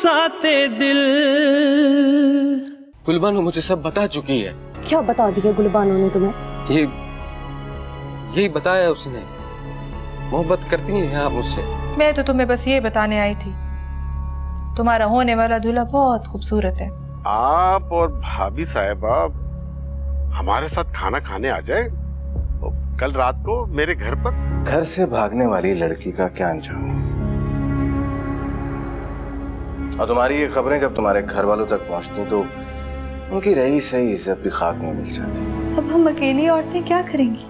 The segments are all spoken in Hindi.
बरसाते दिल। गुलबानो मुझे सब बता चुकी है। क्या बता दिया गुलबानो ने तुम्हें? यही बताया उसने। मोहब्बत करती हैं आप मुझसे? मैं तो तुम्हें बस ये बताने आई थी, तुम्हारा होने वाला दूल्हा बहुत खूबसूरत है। आप और भाभी साहिबा हमारे साथ खाना खाने आ जाए कल रात को मेरे घर पर। घर से भागने वाली लड़की का क्या अंजाम? और तुम्हारी ये खबरें जब तुम्हारे घर वालों तक पहुंचती तो उनकी रही सही इज्जत भी खाक में मिल जाती। अब हम अकेली औरतें क्या करेंगी?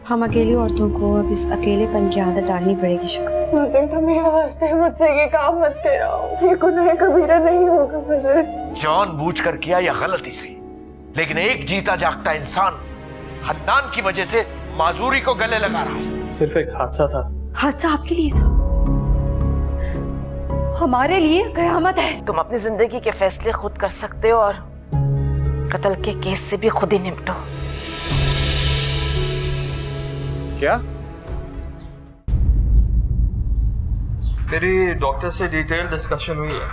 हम अकेली औरतों को अब इस अकेलेपन की आदत डालनी पड़ेगी। शुक्र मजर, तो मेरे वास्ते मुझसे ये काम मत कराओ। ये गुनाह कबीरा नहीं होगा मजर। जानबूझकर किया या गलती से, लेकिन एक जीता जागता इंसान हन्नान की वजह से माजूरी को गले लगा रहा है। सिर्फ एक हादसा था। हादसा आपके लिए था, हमारे लिए कयामत है। तुम अपनी जिंदगी के फैसले खुद कर सकते हो और कत्ल के केस से भी खुद ही निपटो। क्या? मेरी डॉक्टर से डिटेल डिस्कशन हुई है।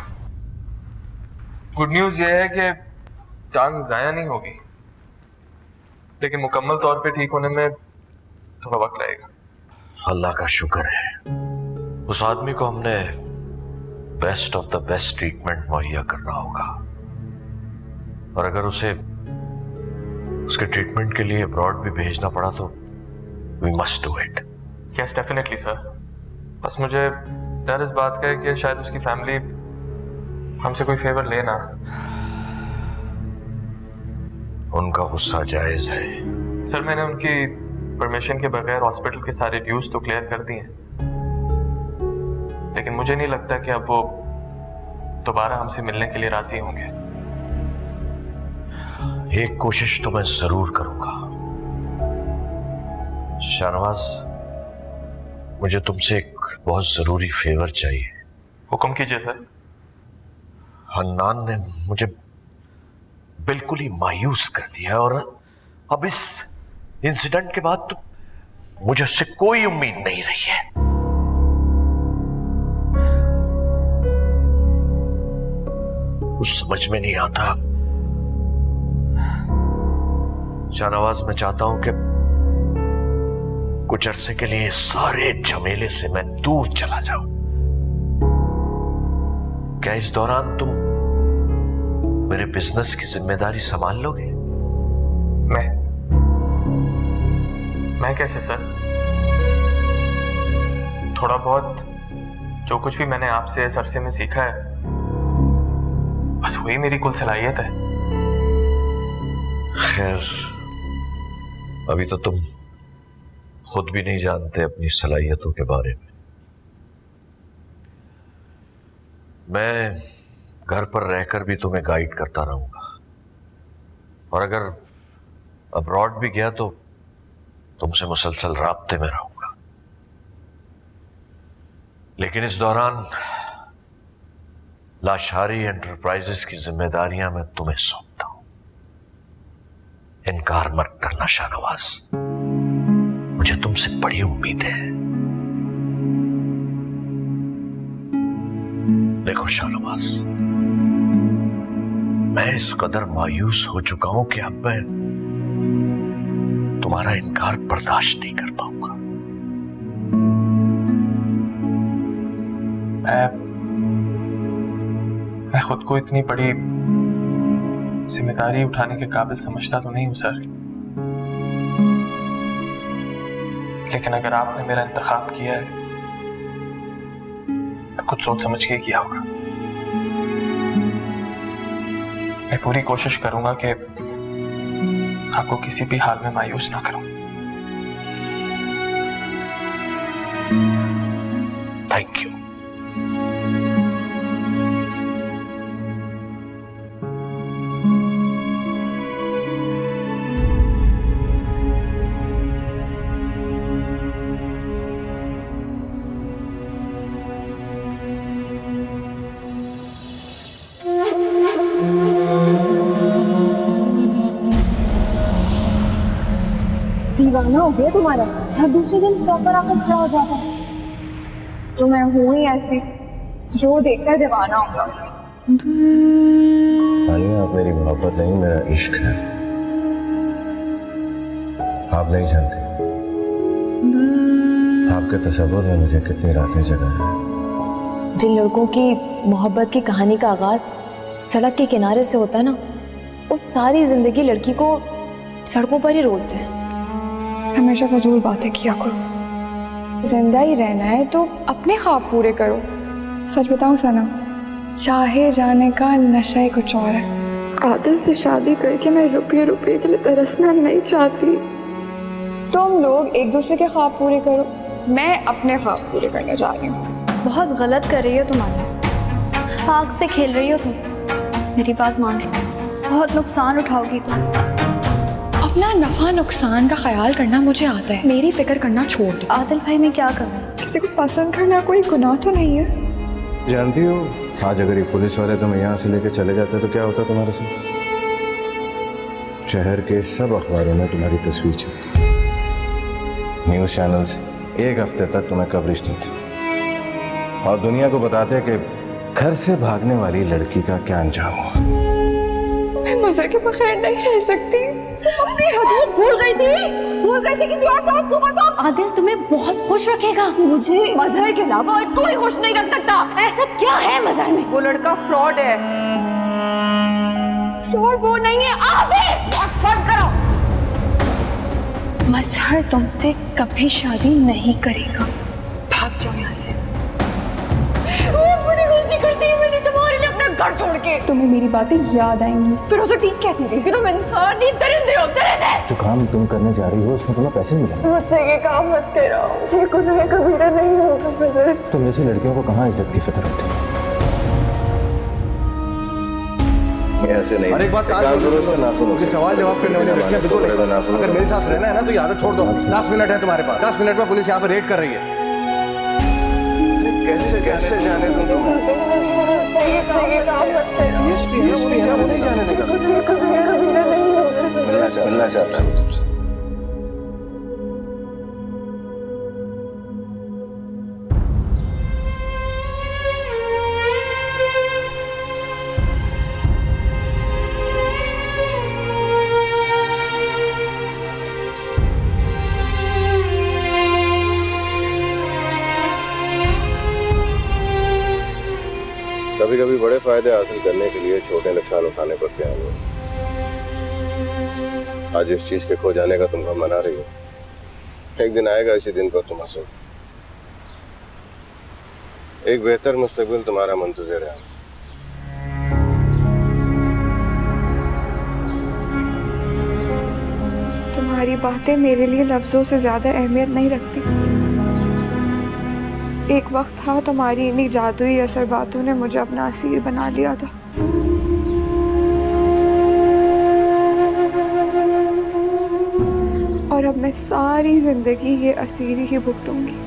गुड न्यूज ये है कि टांग जाया नहीं होगी, लेकिन मुकम्मल तौर पे ठीक होने में थोड़ा वक्त लगेगा। अल्लाह का शुक्र है, उस आदमी को हमने best of the best treatment मुहैया करना होगा, और अगर उसे उसके ट्रीटमेंट के लिए अब्रॉड भी भेजना पड़ा तो we must do it. Yes definitely sir. बस मुझे डर इस बात का है कि शायद उसकी फैमिली हमसे कोई फेवर लेना। उनका गुस्सा जायज है। सर मैंने उनकी परमिशन के बगैर हॉस्पिटल के सारे ड्यूज तो क्लियर कर दिए हैं, लेकिन मुझे नहीं लगता कि अब वो दोबारा हमसे मिलने के लिए राजी होंगे। एक कोशिश तो मैं जरूर करूंगा। शाहनवाज, मुझे तुमसे एक बहुत जरूरी फेवर चाहिए। हुक्म कीजिए सर। हन्नान ने मुझे बिल्कुल ही मायूस कर दिया, और अब इस इंसिडेंट के बाद तो मुझे उससे कोई उम्मीद नहीं रही है। कुछ समझ में नहीं आता। शाहनवाज, मैं चाहता हूं कि कुछ अरसे के लिए सारे झमेले से मैं दूर चला जाऊं। क्या इस दौरान तुम मेरे बिजनेस की जिम्मेदारी संभाल लोगे? मैं कैसे सर? थोड़ा बहुत जो कुछ भी मैंने आपसे इस अरसे में सीखा है, बस वही मेरी कुल सलाहियत है। खैर, अभी तो तुम खुद भी नहीं जानते अपनी सलाहियतों के बारे में। मैं घर पर रहकर भी तुम्हें गाइड करता रहूंगा, और अगर अब्रॉड भी गया तो तुमसे मुसलसल राब्ते में रहूंगा। लेकिन इस दौरान लाशारी एंटरप्राइजेस की जिम्मेदारियां मैं तुम्हें सौंपता हूं। इनकार मत करना शाहनवाज, मुझे तुमसे बड़ी उम्मीद है। देखो शाहनवाज, मैं इस कदर मायूस हो चुका हूं कि अब मैं तुम्हारा इनकार बर्दाश्त नहीं कर पाऊंगा। मैं खुद को इतनी बड़ी जिम्मेदारी उठाने के काबिल समझता तो नहीं हूं सर, लेकिन अगर आपने मेरा इंतखाब किया है तो कुछ सोच समझ के किया होगा। मैं पूरी कोशिश करूंगा कि आपको किसी भी हाल में मायूस ना करूं। Thank you. दीवाना हो गया तुम्हारा, हर दूसरे दिन स्टॉप पर आकर खड़ा हो जाता है। तो मैं हूं ही ऐसी, जो देखता है दीवाना होगा। तानिया, आप मेरी मोहब्बत नहीं, मेरा इश्क है। आप नहीं जानते आपके तस्वुर में मुझे कितनी रातें जगाए। जिन लड़कों की मोहब्बत की कहानी का आगाज सड़क के किनारे से होता है ना, उस सारी जिंदगी लड़की को सड़कों पर ही रोलते हैं। हमेशा फजूल बातें किया करो। जिंदा ही रहना है तो अपने ख्वाब पूरे करो। सच बताऊं सना, चाहे जाने का नशा ही कुछ और है। आदिल से शादी करके मैं रुपये रुपये के लिए तरसना नहीं चाहती। तुम लोग एक दूसरे के ख्वाब पूरे करो, मैं अपने ख्वाब पूरे करने जा रही हूँ। बहुत गलत कर रही हो तुम आलिया, आग से खेल रही हो तुम। मेरी बात मान लो, बहुत नुकसान उठाओगी तुम। अपना नफा नुकसान का ख्याल करना मुझे आता है, मेरी फिक्र करना छोड़ दो। आदिल भाई मैं क्या करूँ? किसी को पसंद करना कोई गुनाह तो नहीं है। जानती हो, आज अगर ये पुलिस वाले तुम्हें यहाँ से लेके चले जाते तो क्या होता तुम्हारे साथ? शहर के सब अखबारों में तुम्हारी तस्वीर छपती, न्यूज चैनल्स एक हफ्ते तक तुम्हें कवरेज नहीं थी और दुनिया को बताते कि घर से भागने वाली लड़की का क्या अंजाम हुआ। मैं मजहर के बगैर नहीं रह सकती। अपनी हदूद भूल गई थी किसी और से मत घूमो तुम। आदिल तुम्हें बहुत खुश रखेगा। मुझे मजहर के अलावा और कोई खुश नहीं रख सकता। ऐसा क्या है मजहर में? वो लड़का फ्रॉड है। फ्रॉड वो नहीं है, आप है। बंद करो। मजहर तुमसे कभी शादी नहीं करेगा। भाग जाओ यहाँ से। बड़ी गलती करती है मैंने तुम्हारे लिए अपना घर छोड़ के। तुम्हें मेरी बातें याद आएंगी, फिर उसे ठीक कहती रही कि तुम इंसान नहीं, दरिंदे हो, दरिंदे। जो काम तुम करने जा रही हो उसमें तुम्हें पैसे मिलेंगे। मुझसे ये काम मत कराओ, मुझे गुनाह कबीरा नहीं होगा मजहर। तुम जैसी लड़कियों को कहाँ इज्जत की फिक्र होती है? ऐसे नहीं। अरे एक बात मुझे सवाल जवाब करने वाली लड़कियां बिल्कुल नहीं। अगर मेरे साथ रहना है ना तो ये आदत छोड़ दो। 10 मिनट है तुम्हारे पास, 10 मिनट में पुलिस यहाँ पे रेड कर रही है। कैसे जाने तुम? डीएसपी है, वो नहीं जाने देगा। मिलना चाहता हूँ तुमसे। कभी कभी बड़े फायदे हासिल करने के लिए छोटे नुकसान उठाने पड़ते हैं। आज इस चीज के खो जाने का तुम गम मना रही हो। एक दिन आएगा इसी दिन पर तुम हंसो। एक बेहतर मुस्तकबिल तुम्हारा मुंतज़िर है। तुम्हारी बातें मेरे लिए लफ्जों से ज्यादा अहमियत नहीं रखती। एक वक्त था तुम्हारी इन्हीं जादुई असर बातों ने मुझे अपना असीर बना लिया था। और अब मैं सारी जिंदगी ये असीरी ही भुगतूंगी।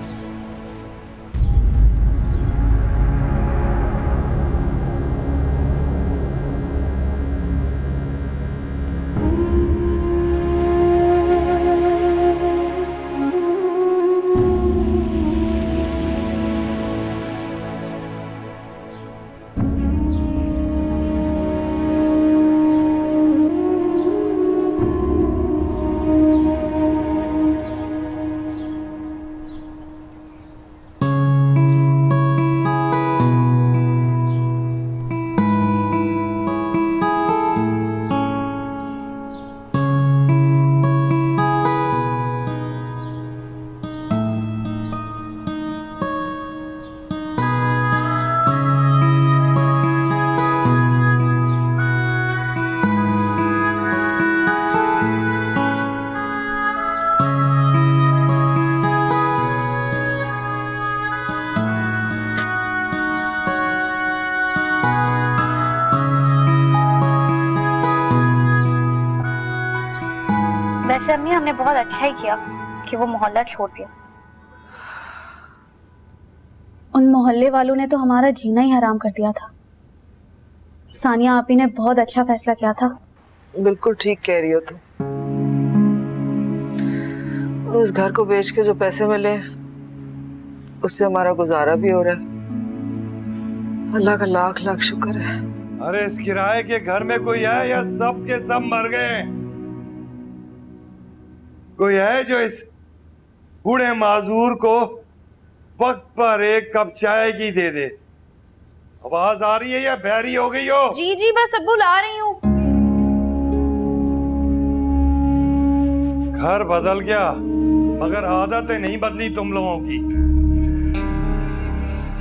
वैसे अम्मी हमने बहुत अच्छा ही किया कि वो मोहल्ला छोड़ दिया। उन मोहल्ले वालों ने तो हमारा जीना ही हराम कर दिया था। सानिया आपी ने बहुत अच्छा फैसला किया था। बिल्कुल ठीक कह रही हो तुम। और उस घर को बेच के जो पैसे मिले उससे हमारा गुजारा भी हो रहा है। अल्लाह का लाख लाख शुक्र है। अरे इस किराए के घर में कोई है या सब के सब मर गए? कोई है जो इस बूढ़े माजूर को वक्त पर एक कप चाय की दे दे? आवाज आ रही है या बहरी हो गई हो? जी जी बस अब्बू ला रही हूँ। घर बदल गया मगर आदतें नहीं बदली तुम लोगों की।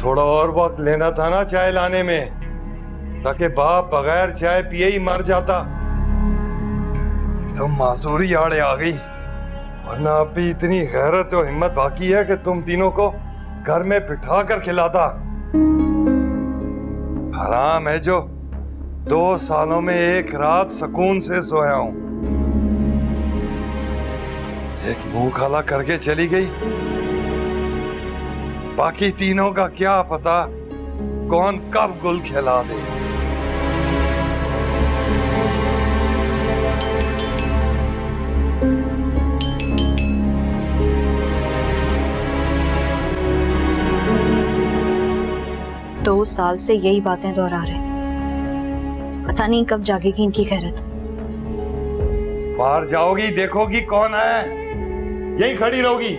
थोड़ा और वक्त लेना था ना चाय लाने में, ताकि बाप बगैर चाय पिए ही मर जाता। तुम मासूरी आड़े आ गई, वरना अब भी इतनी गैरत और हिम्मत बाकी है कि तुम तीनों को घर में बिठा कर खिलाता। हराम है जो 2 सालों में एक रात सुकून से सोया हूं। एक मुंह काला करके चली गई, बाकी तीनों का क्या पता कौन कब गुल खिला दे। दो साल से यही बातें दोहरा रहे, पता नहीं कब जागेगी इनकी खैरत। बाहर जाओगी देखोगी कौन है, यही खड़ी रहोगी?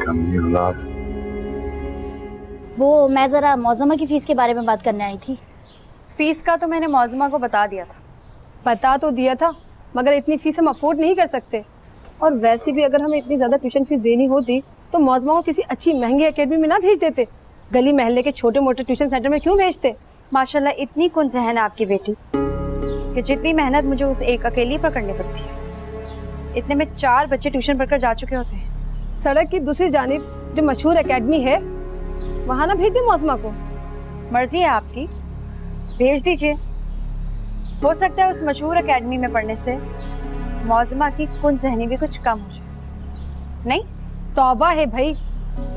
कमी औलाद। वो मैं जरा मौजमा की फीस के बारे में बात करने आई थी। फीस का तो मैंने मौजमा को बता दिया था। बता तो दिया था, मगर इतनी फीस हम अफोर्ड नहीं कर सकते। और वैसे भी अगर हमें इतनी ज़्यादा ट्यूशन फीस देनी होती तो मौजमा को किसी अच्छी महंगी एकेडमी में ना भेज देते, गली महल्ले के छोटे मोटे ट्यूशन सेंटर में क्यों भेजते? माशाल्लाह इतनी कौन जहन है आपकी बेटी कि जितनी मेहनत मुझे उस एक अकेली पर करनी पड़ती है, इतने में 4 बच्चे ट्यूशन पढ़कर जा चुके होते हैं। सड़क की दूसरी जानिब जो मशहूर एकेडमी है वहाँ ना भेज दे मौजमा को। मर्जी है आपकी, भेज दीजिए। हो सकता है उस मशहूर एकेडमी में पढ़ने से मौजमा की कुन जहनी भी कुछ कम हो जाए। नहीं तौबा है भाई,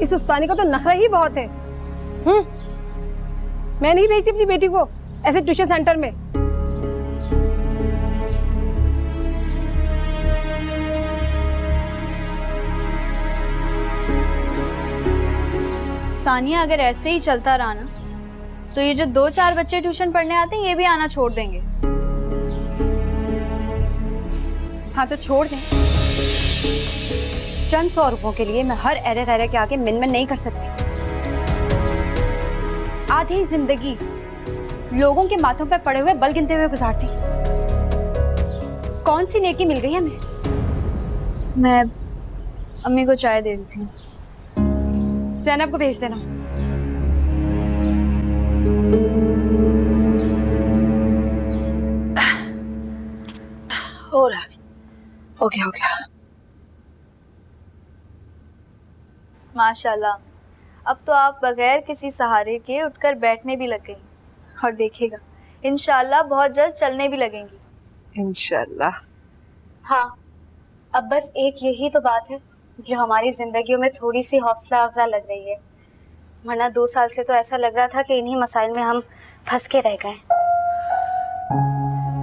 इस उस्तानी का तो नखरा ही बहुत है। मैं नहीं भेजती अपनी बेटी को ऐसे ट्यूशन सेंटर में। सानिया अगर ऐसे ही चलता रहा ना तो ये जो 2-4 बच्चे ट्यूशन पढ़ने आते हैं ये भी आना छोड़ देंगे। हाँ तो छोड़ दें। चंद 100 रुपयों के लिए मैं हर एरे गैरे के आगे मिन नहीं कर सकती। आधी जिंदगी लोगों के माथों पर पड़े हुए बल गिनते हुए गुजारती। कौन सी नेकी मिल गई हमें? मैं अम्मी को चाय दे देती हूँ। ज़ैनब को भेज देना। हो रहा है, हो गया। माशाल्लाह, अब तो आप बगैर किसी सहारे के उठकर बैठने भी लग गई और देखिएगा इंशाल्लाह बहुत जल्द चलने भी लगेंगी। इंशाल्लाह। हाँ, अब बस एक यही तो बात है जो हमारी जिंदगियों में थोड़ी सी हौसला अफजा लग रही है, वरना 2 साल से तो ऐसा लग रहा था कि इन्हीं मसाइल में हम फंस के रह गए।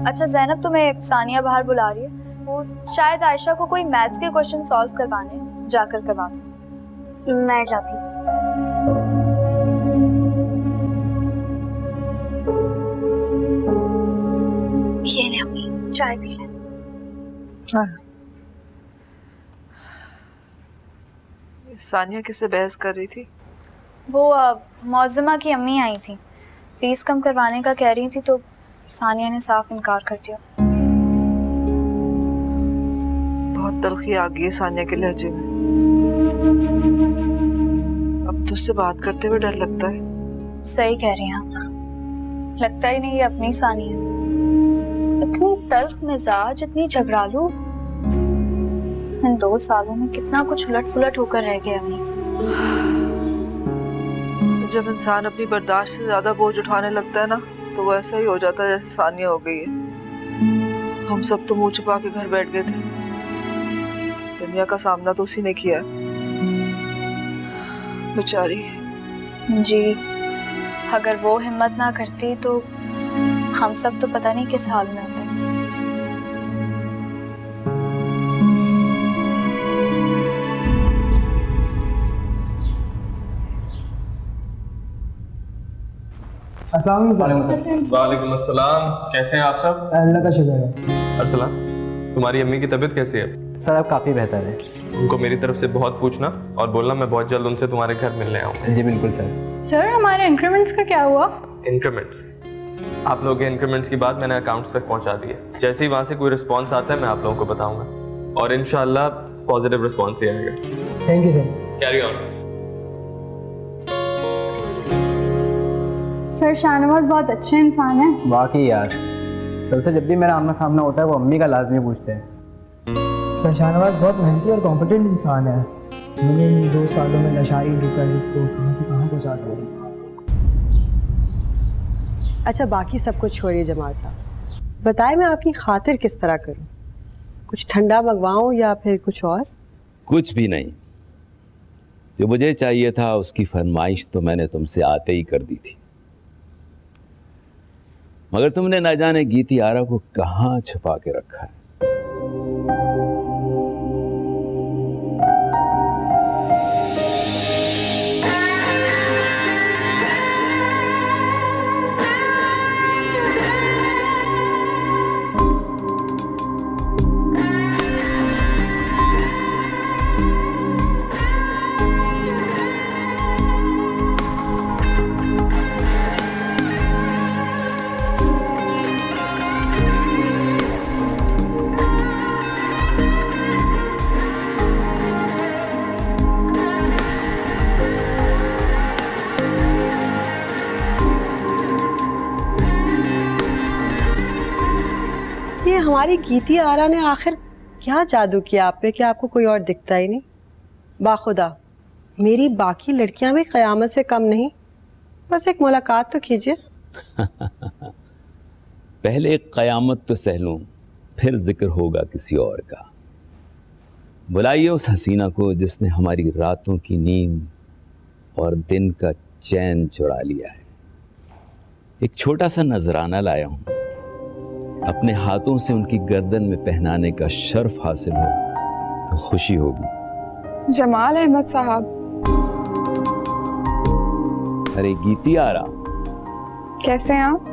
अच्छा ज़ैनब, तुम्हें सानिया बाहर बुला रही है, वो शायद आयशा को कोई मैथ्स के क्वेश्चन सॉल्व करवाने, जाकर करवा दो। मैं जाती हूँ। ये ले अम्मी, चाय पी ले। सानिया किससे बहस कर रही थी? वो मौजमा की अम्मी आई थी, फीस कम करवाने का कह रही थी तो सानिया ने साफ इनकार कर दिया। बहुत तलखी आ गई है सानिया के लहजे में। अब तो उससे बात करते हुए डर लगता है। सही कह रही हैं आप, लगता ही नहीं ये अपनी सानिया। इतनी तल्ख मिजाज, इतनी झगड़ालू, इन 2 सालों में कितना कुछ उलट पुलट होकर रह गया अम्मी। जब इंसान अपनी बर्दाश्त से ज्यादा बोझ उठाने लगता है ना तो वो ऐसा ही हो जाता है जैसे सानिया हो गई है। हम सब तो मुंह छुपा के घर बैठ गए थे, दुनिया का सामना तो उसी ने किया है बेचारी। जी, अगर वो हिम्मत ना करती तो हम सब तो पता नहीं किस हाल में होते। वालेकुम अस्सलाम। कैसे हैं आप सब? अल्लाह का शुक्र है। अरसलान, तुम्हारी अम्मी की तबीयत कैसी है? सर अब काफ़ी बेहतर है। उनको मेरी तरफ से बहुत पूछना और बोलना मैं बहुत जल्द उनसे तुम्हारे घर मिलने आऊँगा। जी बिल्कुल सर। सर हमारे इंक्रीमेंट्स का क्या हुआ? इंक्रीमेंट्स, आप लोगों के इंक्रीमेंट्स की बात मैंने अकाउंट्स तक पहुँचा दी है। जैसे ही वहाँ से कोई रिस्पॉन्स आता है मैं आप लोगों को बताऊँगा और इंशाल्लाह पॉजिटिव रिस्पॉन्स ही आएगा। Thank you sir. Carry on. Sir Shahnawaz बहुत अच्छे इंसान है। वाकई यार, सर से जब भी मेरा आमना सामना होता है वो अम्मी का लाजमी पूछते हैं। सर शाहनवाज बहुत मेहनती और कॉम्पिटेंट इंसान है। मैंने इन 2 सालों में नशाई लेकर इसको कहाँ से कहाँ पहुँचा दिया। अच्छा बाकी सब कुछ छोड़िए जमाल साहब, बताएं मैं आपकी खातिर किस तरह करूं? कुछ ठंडा मंगवाऊं या फिर कुछ और? कुछ भी नहीं, जो मुझे चाहिए था उसकी फरमाइश तो मैंने तुमसे आते ही कर दी थी, मगर तुमने ना जाने गीती आरा को कहाँ छुपा के रखा है। ये हमारी गीती आरा ने आखिर क्या जादू किया आप पे कि आपको कोई और दिखता ही नहीं? बाखुदा मेरी बाकी लड़कियां भी क़यामत से कम नहीं, बस एक मुलाकात तो कीजिए। पहले क़यामत तो सह लूं, फिर जिक्र होगा किसी और का। बुलाइए उस हसीना को जिसने हमारी रातों की नींद और दिन का चैन चुरा लिया है। एक छोटा सा नजराना लाया हूं, अपने हाथों से उनकी गर्दन में पहनाने का शर्फ हासिल हो तो खुशी होगी। जमाल अहमद साहब। अरे गीती आरा, कैसे हैं आप?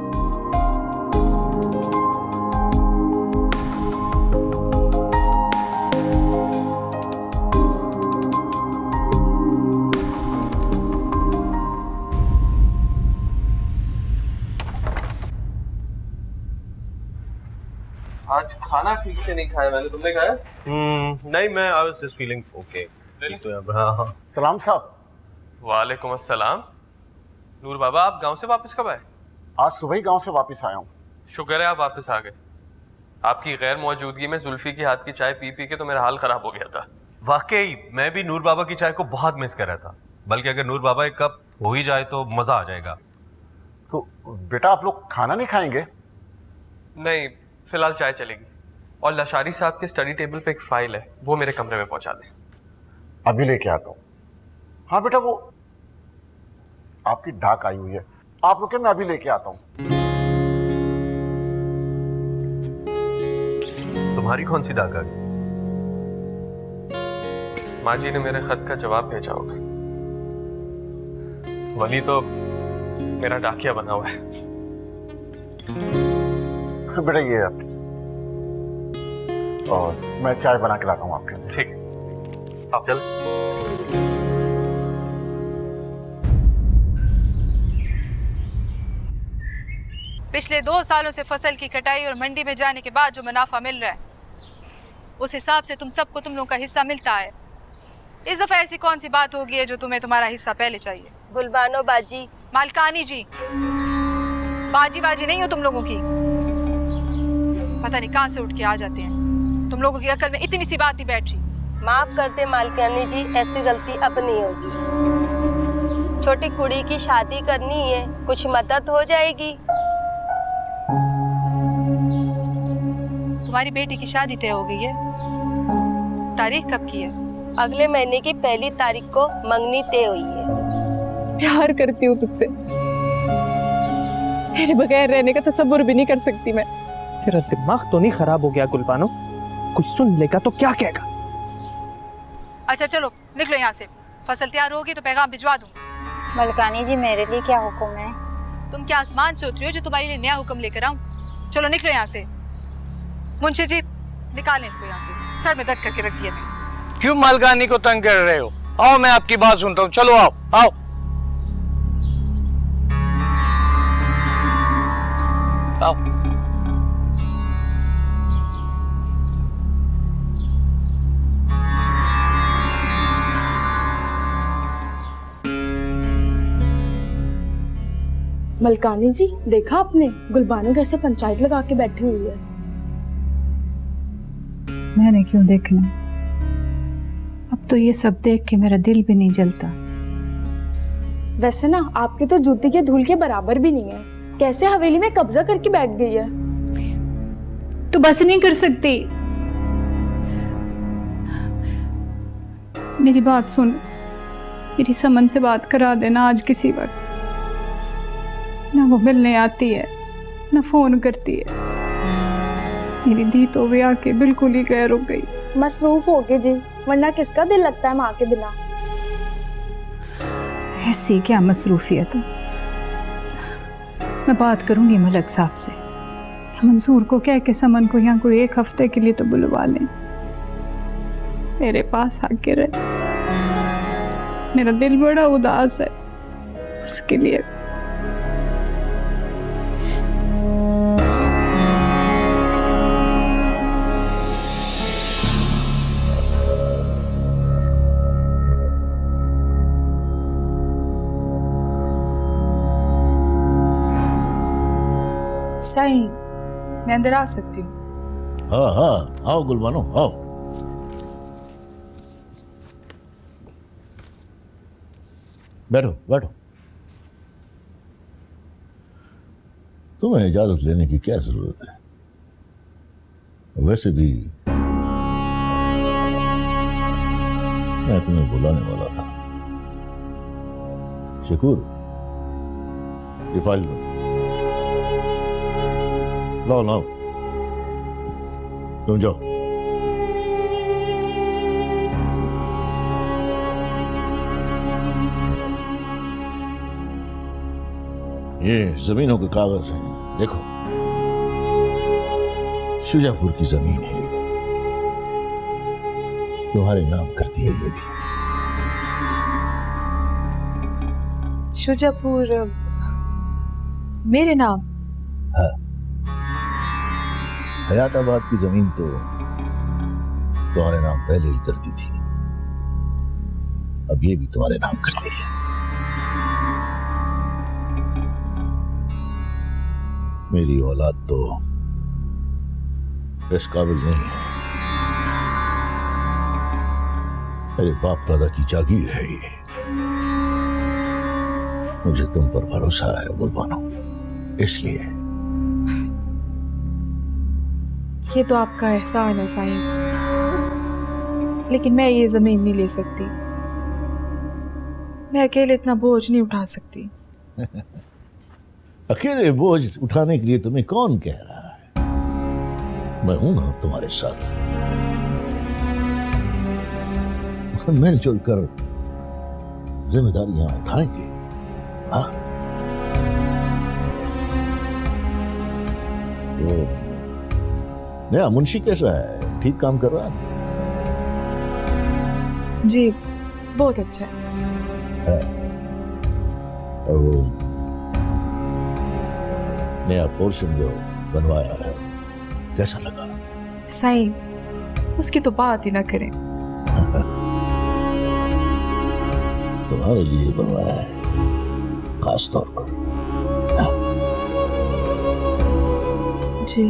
आज खाना ठीक से नहीं खाया मैंने, तुमने खाया? नहीं, मैं I was just feeling okay. तो अब हाँ। सलाम साहब। वालेकुम अस्सलाम। नूर बाबा, आप गांव से वापस कब आए? आज सुबह ही गांव से वापस आया हूँ। शुक्र है आप वापस आ गए। आपकी गैर मौजूदगी में जुल्फी की हाथ की चाय पी पी के तो मेरा हाल खराब हो गया था। वाकई मैं भी नूर बाबा की चाय को बहुत मिस कर रहा था, बल्कि अगर नूर बाबा एक कप हो ही जाए तो मजा आ जाएगा। तो बेटा आप लोग खाना नहीं खाएंगे? नहीं, फिलहाल चाय चलेगी। और लशारी साहब के स्टडी टेबल पे एक फाइल है, वो मेरे कमरे में पहुंचा दें। अभी लेके आता हूँ। हाँ बेटा, वो आपकी डाक आई हुई है, आप रुके, मैं अभी लेके आता हूँ। तुम्हारी कौन सी डाक आ गई? माँ जी ने मेरे खत का जवाब भेजा होगा। वली तो मेरा डाकिया बना हुआ है। बेटा ये है, और मैं चाय बना के लाता हूँ आपके लिए। ठीक है, आप चल। पिछले 2 सालों से फसल की कटाई और मंडी में जाने के बाद जो मुनाफा मिल रहा है उस हिसाब से तुम सबको तुम लोगों का हिस्सा मिलता है। इस दफा ऐसी कौन सी बात होगी है जो तुम्हें तुम्हारा हिस्सा पहले चाहिए? गुलबानो बाजी। मालकानी जी, बाजी बाजी नहीं हो तुम लोगों की। पता नहीं कहाँ से उठ के आ जाते हैं। तुम लोगों की अकल में इतनी सी बात नहीं बैठ रही। माफ करते मालकानी जी, ऐसी गलती अब नहीं होगी। छोटी कुड़ी की शादी करनी है, कुछ मदद हो जाएगी। तुम्हारी बेटी की शादी तय हो गई है, तारीख कब की है? अगले महीने की 1 तारीख को मंगनी तय हुई है। प्यार करती हूँ तुझसे, तेरे बगैर रहने का तसव्वुर भी नहीं कर सकती मैं। तेरा दिमाग तो नहीं खराब हो गया गुलबानो? कुछ सुन लेगा तो क्या कहेगा? अच्छा चलो निकलो यहाँ से, फसल तैयार होगी तो पैगाम भिजवा दूँ। मलकानी जी, मेरे लिए क्या हुक्म है? तुम क्या आसमान से उतरी हो जो तुम्हारे लिए नया हुक्म लेकर आऊं? चलो निकलो यहाँ से। मुंशी जी निकालें इनको यहाँ से, सर में दर्द करके रख दिया मैंने। क्यों मालकानी को तंग कर रहे हो? आओ, मैं आपकी बात सुनता हूँ। चलो आओ आओ। आओ। मलकानी जी, देखा आपने गुलबानो कैसे पंचायत लगा के बैठी हुई है? मैंने क्यों देखना, अब तो ये सब देख के मेरा दिल भी नहीं जलता। वैसे ना आपकी तो जूती के धूल के बराबर भी नहीं है। कैसे हवेली में कब्जा करके बैठ गई है। तो बस नहीं कर सकती? मेरी बात सुन, मेरी समन से बात करा देना आज किसी वक्त। ना वो मिलने आती है ना फोन करती है। मेरी दी तो वे आके बिल्कुल ही गैर हो गई। मसरूफ हो गई जी, वरना किसका दिल लगता है माँ के बिना। ऐसी क्या मसरूफियत है? मैं बात करूंगी मलक साहब से, मंसूर को कह के समन को यहाँ कोई 1 हफ्ते के लिए तो बुलवा लें, मेरे पास आके रहे। मेरा दिल बड़ा उदास है उसके लिए। सही, मैं अंदर आ सकती हूँ? हाँ हाँ, आओ गुलबानो आओ। बैठो बैठो। तुम्हें इजाजत लेने की क्या जरूरत है? वैसे भी मैं तुम्हें बुलाने वाला था। शकूर, ये फाइल दो। लाओ लाओ, तुम जाओ। ये जमीनों के कागज हैं, देखो। शुजापुर की जमीन है, तुम्हारे नाम कर दिए ये भी। शुजापुर मेरे नाम? हाँ, हयाताबाद की जमीन तो तुम्हारे नाम पहले ही कर दी थी, अब ये भी तुम्हारे नाम कर दी है। मेरी औलाद तो इस काबिल नहीं है। मेरे बाप दादा की जागीर है ये। मुझे तुम पर भरोसा है गुलबानो, इसलिए। ये तो आपका एहसान है साईं, लेकिन मैं ये जमीन नहीं ले सकती। मैं अकेले इतना बोझ नहीं उठा सकती। अकेले बोझ उठाने के लिए तुम्हें कौन कह रहा है? मैं हूं ना तुम्हारे साथ। मिलजुल कर जिम्मेदारियां उठाएंगे। हाँ, तो नया मुंशी कैसा है? ठीक काम कर रहा है? जी बहुत अच्छा है। और वो नया पोर्शन जो बनवाया है कैसा लगा? साईं, उसकी तो बात ही ना करें। तुम्हारे लिए बनवाया है खास तौर पर। जी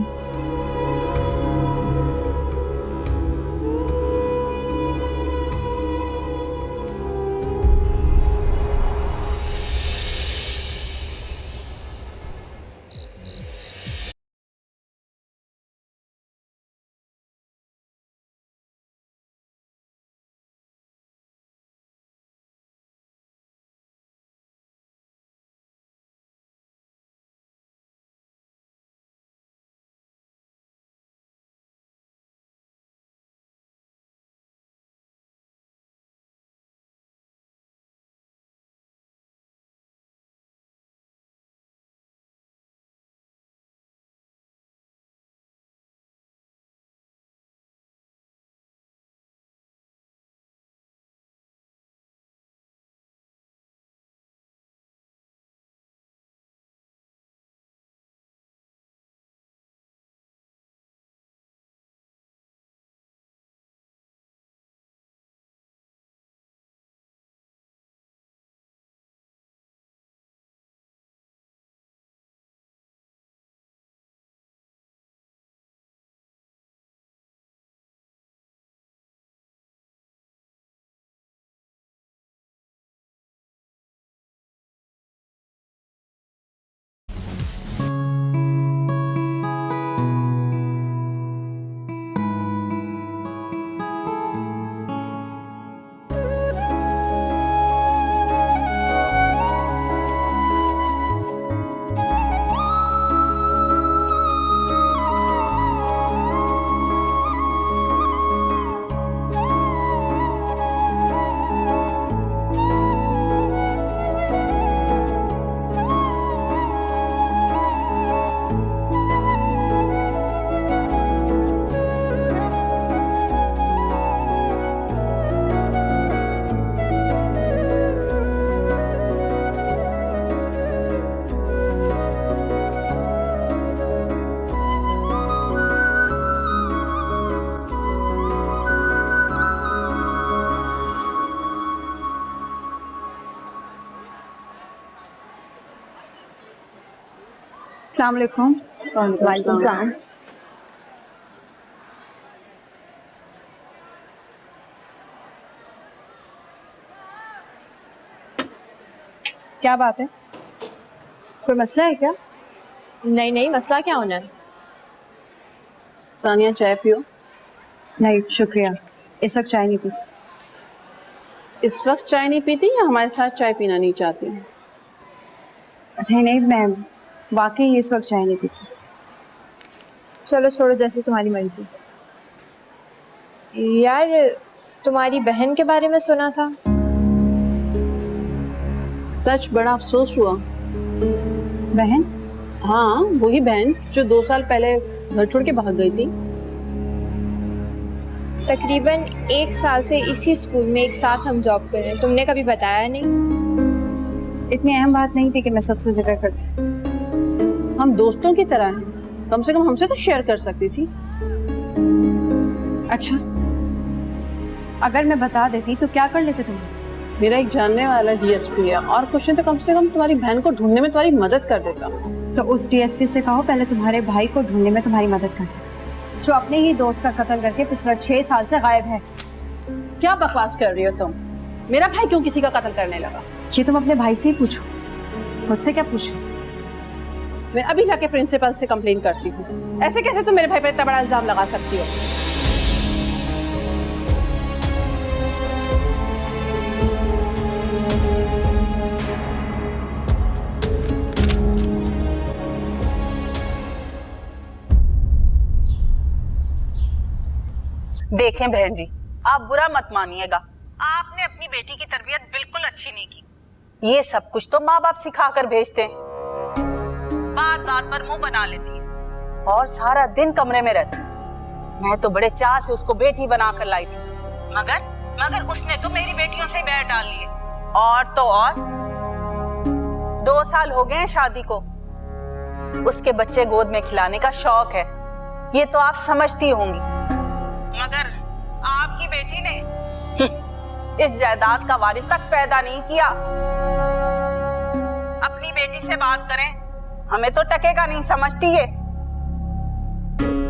अस्सलाम वालेकुम। वालेकुम सलाम। क्या बात है, कोई मसला है क्या? नहीं नहीं, मसला क्या होना है? सानिया चाय पियो। नहीं शुक्रिया, इस वक्त चाय नहीं पीती। इस वक्त चाय नहीं पीती या हमारे साथ चाय पीना नहीं चाहती? नहीं नहीं, मैं वाकई इस वक्त चाय नहीं पीती। चलो छोड़ो, जैसे तुम्हारी मर्जी। यार तुम्हारी बहन के बारे में सुना था। सच बड़ा अफसोस हुआ। बहन? हाँ वही बहन जो 2 साल पहले घर छोड़ के भाग गई थी। तकरीबन 1 साल से इसी स्कूल में एक साथ हम जॉब कर रहे हैं, तुमने कभी बताया नहीं। इतनी अहम बात नहीं थी कि मैं सबसे जिक्र करती। हम दोस्तों की तरह हैं, कम से कम हमसे तो शेयर कर सकती थी। अच्छा, अगर मैं बता देती तो क्या कर लेते तुम? मेरा एक जानने वाला डीएसपी है और कुछ नहीं तो कम से कम तुम्हारी बहन को ढूंढने में तुम्हारी मदद कर देता। तो उस डीएसपी से कहो पहले तुम्हारे भाई को ढूंढने में तुम्हारी मदद करते, जो अपने ही दोस्त का कत्ल करके पिछले 6 साल से गायब है। क्या बकवास कर रही हो तुम? मेरा भाई क्यों किसी का कत्ल करने लगा? ये तुम अपने भाई से ही पूछो, मुझसे क्या पूछो। मैं अभी जाके प्रिंसिपल से कंप्लेन करती हूँ। ऐसे कैसे तुम मेरे भाई पर इतना बड़ा इल्जाम लगा सकती हो? देखें बहन जी, आप बुरा मत मानिएगा, आपने अपनी बेटी की तरबियत बिल्कुल अच्छी नहीं की। ये सब कुछ तो माँ बाप सिखा कर भेजते हैं। बात बात पर मुंह बना लेती है और सारा दिन कमरे में रहती। मैं तो बड़े चाह से उसको बेटी बनाकर लाई थी, मगर उसने तो मेरी बेटियों से बैर डाल लिए। और तो और 2 साल हो गए हैं शादी को, उसके बच्चे गोद में खिलाने का शौक है, ये तो आप समझती होंगी। मगर आपकी बेटी ने इस जायदाद का वारिस तक पैदा नहीं किया। अपनी बेटी से बात करें, हमें तो टकेगा नहीं समझती है।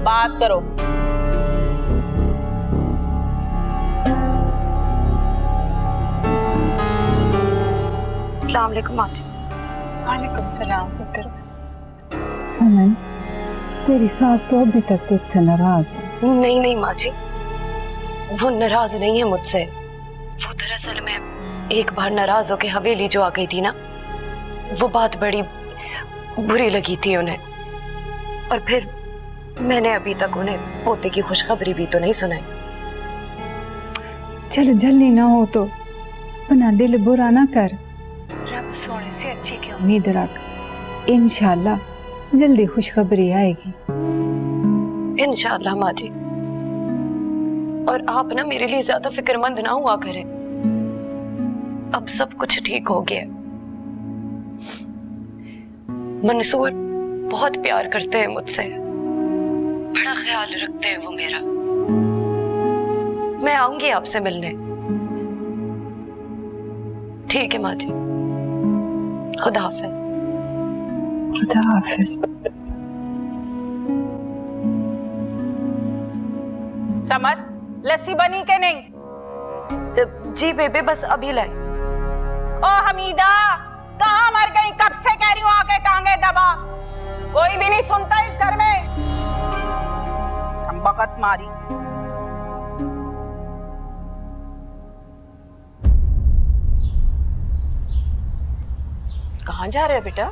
बात करो। अस्सलाम वालेकुम आंटी। वालेकुम सलाम पुत्र। सनन, तेरी सास तो अभी तक तुझसे नाराज है। नहीं नहीं माँ जी, वो नाराज नहीं है मुझसे। वो दरअसल में एक बार नाराज होके हवेली जो आ गई थी ना, वो बात बड़ी बुरी लगी थी उन्हें। और फिर मैंने अभी तक उन्हें पोते की खुशखबरी भी तो नहीं सुनाई। चल जल्दी ना हो तो अपना दिल बुरा ना कर, रब सोने से अच्छी क्यों। उम्मीद रख, इंशाल्लाह जल्दी खुशखबरी आएगी। इंशाल्लाह माँ जी। और आप ना मेरे लिए ज्यादा फिक्रमंद ना हुआ करें, अब सब कुछ ठीक हो गया। मंसूर बहुत प्यार करते हैं मुझसे, बड़ा ख्याल रखते हैं वो मेरा। मैं आऊंगी आपसे मिलने। ठीक है माँ जी, खुदा हाफिज। खुदा हाफिज। समद, लस्सी बनी के नहीं? जी बेबे, बस अभी लाई। ओ हमीदा, कहाँ मर गई? कब से कह रही हूँ आके टांगे दबा, कोई भी नहीं सुनता इस घर में। हम बकत मारी। कहाँ जा रहे हो बेटा?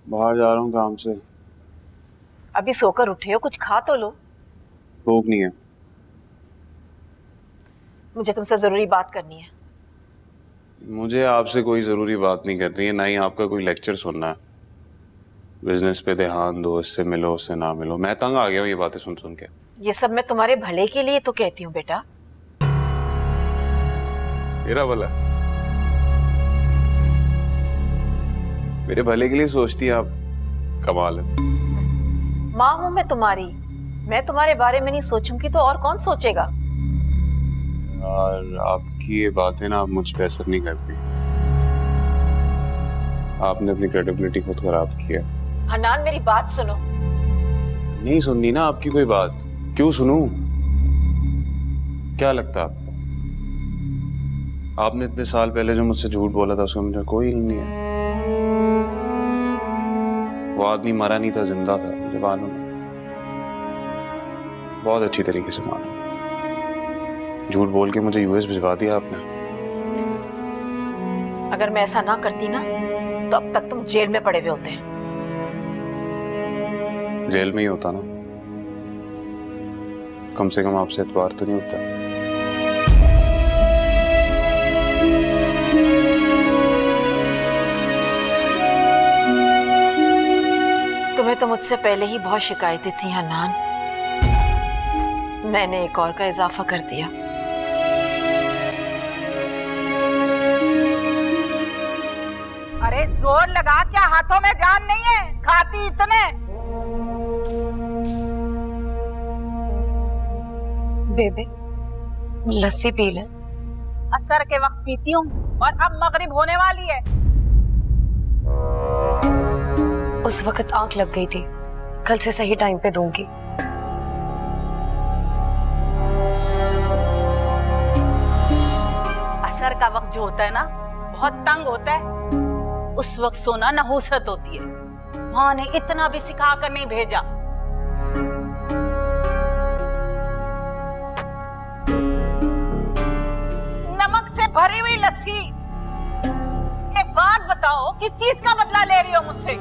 बाहर जा रहा हूँ काम से। अभी सोकर उठे हो, कुछ खा तो लो। भूख नहीं है। मुझे तुमसे जरूरी बात करनी है। मुझे आपसे कोई जरूरी बात नहीं करनी है, ना ही आपका कोई लेक्चर सुनना है। बिजनेस पे ध्यान दो, इससे मिलो उससे ना मिलो। मैं तंग आ गया हूँ ये बातें सुन सुन के। ये सब मैं तुम्हारे भले के लिए तो कहती हूँ बेटा। मेरा भला? मेरे भले के लिए सोचती है आप, कमाल है। माँ हूं मैं तुम्हारी, मैं तुम्हारे बारे में नहीं सोचूंगी तो और कौन सोचेगा? और आपकी ये बातें ना मुझ पे असर नहीं करती। आपने अपनी क्रेडिबिलिटी खुद खराब की है। हनान मेरी बात सुनो। नहीं सुननी ना आपकी कोई बात, क्यों सुनूं? क्या लगता है आपको? आपने इतने साल पहले जो मुझसे झूठ बोला था उसका मुझे कोई इल्म नहीं है। वो आदमी मरा नहीं था, जिंदा था, मुझे मालूम है, बहुत अच्छी तरीके से मालूम। झूठ बोल के मुझे यूएस भिजवा दिया आपने। अगर मैं ऐसा ना करती ना तो अब तक तुम जेल में पड़े हुए होते हैं। जेल में ही होता ना, कम से कम आपसे एतबार तो नहीं होता। तुम्हें तो मुझसे पहले ही बहुत शिकायतें थी हनान, मैंने एक और का इजाफा कर दिया। अरे जोर लगा, क्या हाथों में जान नहीं है? खाती इतने। बेबे लस्सी पी ले। असर के वक्त पीती हूँ और अब मगरिब होने वाली है। उस वक्त आंख लग गई थी, कल से सही टाइम पे दूंगी। असर का वक्त जो होता है ना, बहुत तंग होता है। उस वक्त सोना नहूसत होती है। माँ ने इतना भी सिखा कर नहीं भेजा। नमक से भरी हुई लस्सी। एक बात बताओ, किस चीज का बदला ले रही हो मुझसे?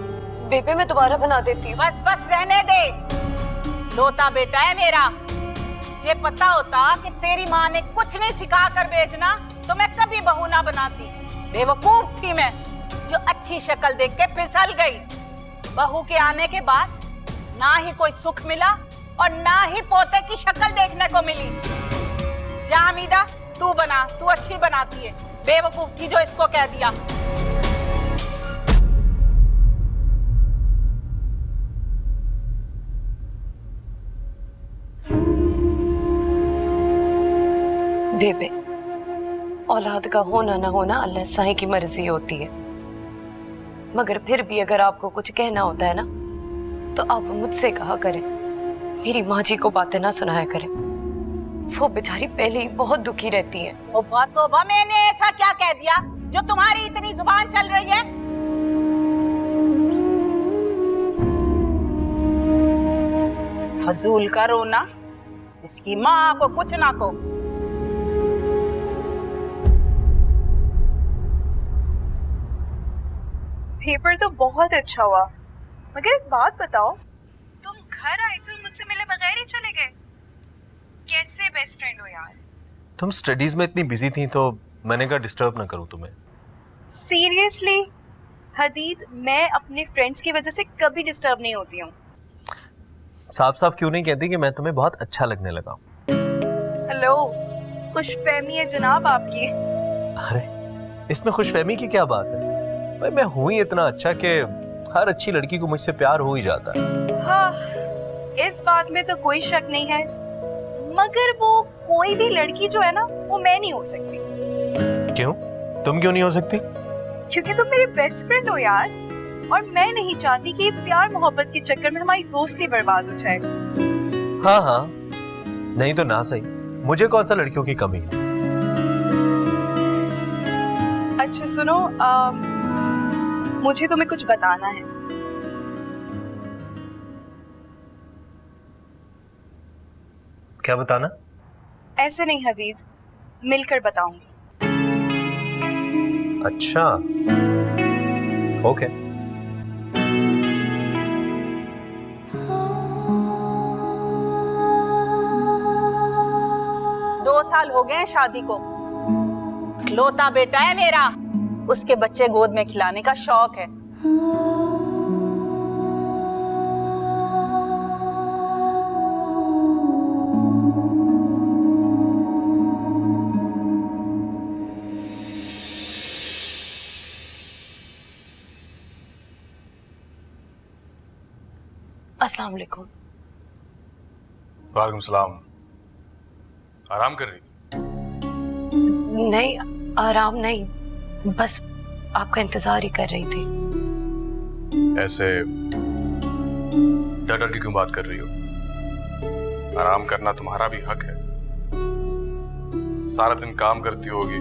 बेबे मैं दोबारा बना देती हूँ। बस बस रहने दे। लोता बेटा है मेरा। मुझे पता होता कि तेरी माँ ने कुछ नहीं सिखा कर भेजना तो मैं कभी बहू ना बनाती। बेवकूफ थी मैं, जो अच्छी शक्ल देख के फिसल गई। बहू के आने के बाद ना ही कोई सुख मिला और ना ही पोते की शक्ल देखने को मिली। जा हमीदा, तू बना, तू अच्छी बनाती है। बेवकूफ थी जो इसको कह दिया। बेबे औलाद का होना ना होना अल्लाह साईं की मर्जी होती है, मगर फिर भी अगर आपको कुछ कहना होता है ना तो आप मुझसे कहा करें, मेरी माँ जी को बातें ना सुनाया करें। वो बेचारी पहले ही बहुत दुखी रहती है। तौबा, मैंने ऐसा क्या कह दिया जो तुम्हारी इतनी जुबान चल रही है? फजूल का रोना, इसकी माँ को कुछ ना को। पेपर तो बहुत अच्छा हुआ, मगर एक बात बताओ, तुम घर आए थे और मुझसे मिले बगैर ही चले गए। कैसे बेस्ट फ्रेंड हो यार? तुम स्टडीज में इतनी बिजी थी तो मैंने कहा डिस्टर्ब ना करूं तुम्हें। सीरियसली हदीद, मैं अपने फ्रेंड्स की वजह से कभी डिस्टर्ब नहीं होती हूँ। साफ साफ क्यों नहीं कहती कि मैं तुम्हें बहुत अच्छा लगने लगा? हेलो, खुशफहमी है जनाब आपकी। अरे इसमें खुशफहमी की क्या बात है भाई, मैं हूं ही इतना अच्छा कि हर अच्छी लड़की को मुझसे प्यार हो ही जाता है। हाँ, इस बात में तो कोई शक नहीं है, मगर वो कोई भी लड़की जो है ना, वो मैं नहीं हो सकती। क्यों? तुम क्यों नहीं हो सकती? क्योंकि तुम मेरे बेस्ट फ्रेंड हो यार, और मैं नहीं चाहती कि प्यार मोहब्बत के चक्कर में हमारी दोस्ती बर्बाद हो जाए। हाँ हाँ, नहीं तो ना सही, मुझे कौन सा लड़कियों की कमी है। अच्छा सुनो, मुझे तुम्हें कुछ बताना है। क्या बताना? ऐसे नहीं हदीद, मिलकर बताऊंगी। अच्छा ओके। 2 साल हो गए हैं शादी को। लोता बेटा है मेरा, उसके बच्चे गोद में खिलाने का शौक है। अस्सलाम वालेकुम। वालेकुम सलाम। आराम कर रही थी? नहीं, आराम नहीं, बस आपका इंतजार ही कर रही थी। ऐसे डर डर के क्यों बात कर रही हो? आराम करना तुम्हारा भी हक है। सारा दिन काम करती होगी,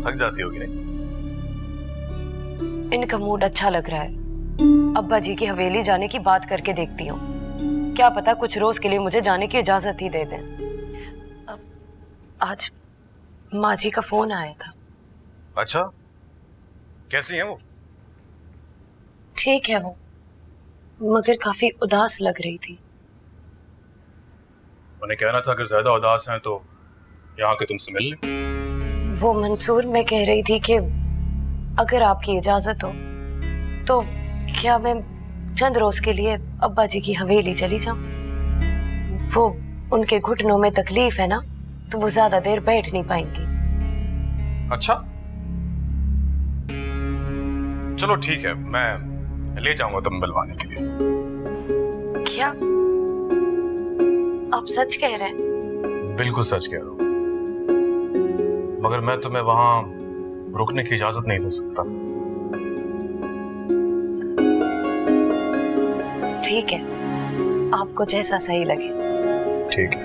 थक जाती होगी नहीं? इनका मूड अच्छा लग रहा है। अब्बा जी की हवेली जाने की बात करके देखती हूँ, क्या पता कुछ रोज के लिए मुझे जाने की इजाजत ही दे दें। आज माँ जी का फोन आया था। अच्छा, कैसी हैं वो? ठीक है वो, मगर काफी उदास लग रही थी। उन्हें कहना था अगर ज्यादा उदास हैं तो यहाँ के तुमसे मिल लें। वो मंसूर, मैं कह रही थी कि अगर आपकी इजाजत हो तो क्या मैं चंद रोज के लिए अब्बा जी की हवेली चली जाऊं? वो उनके घुटनों में तकलीफ है ना, तो वो ज्यादा देर बैठ नहीं पाएंगी। अच्छा, चलो ठीक है, मैं ले जाऊंगा तुम मिलवाने के लिए। क्या आप सच कह रहे हैं? बिल्कुल सच कह रहा हूं, मगर मैं तुम्हें वहां रुकने की इजाजत नहीं दे सकता। ठीक है, आपको जैसा सही लगे। ठीक है,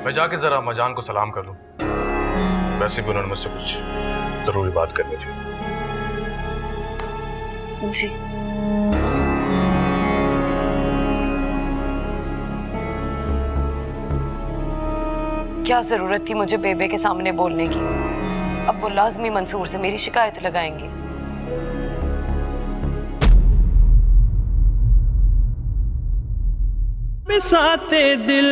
मैं जाके जरा अम्माजान को सलाम कर लूं। वैसे भी उन्होंने मुझसे कुछ जरूरी बात करनी थी। जी। क्या जरूरत थी मुझे बेबे के सामने बोलने की? अब वो लाजमी मंसूर से मेरी शिकायत लगाएंगे। बिसाते दिल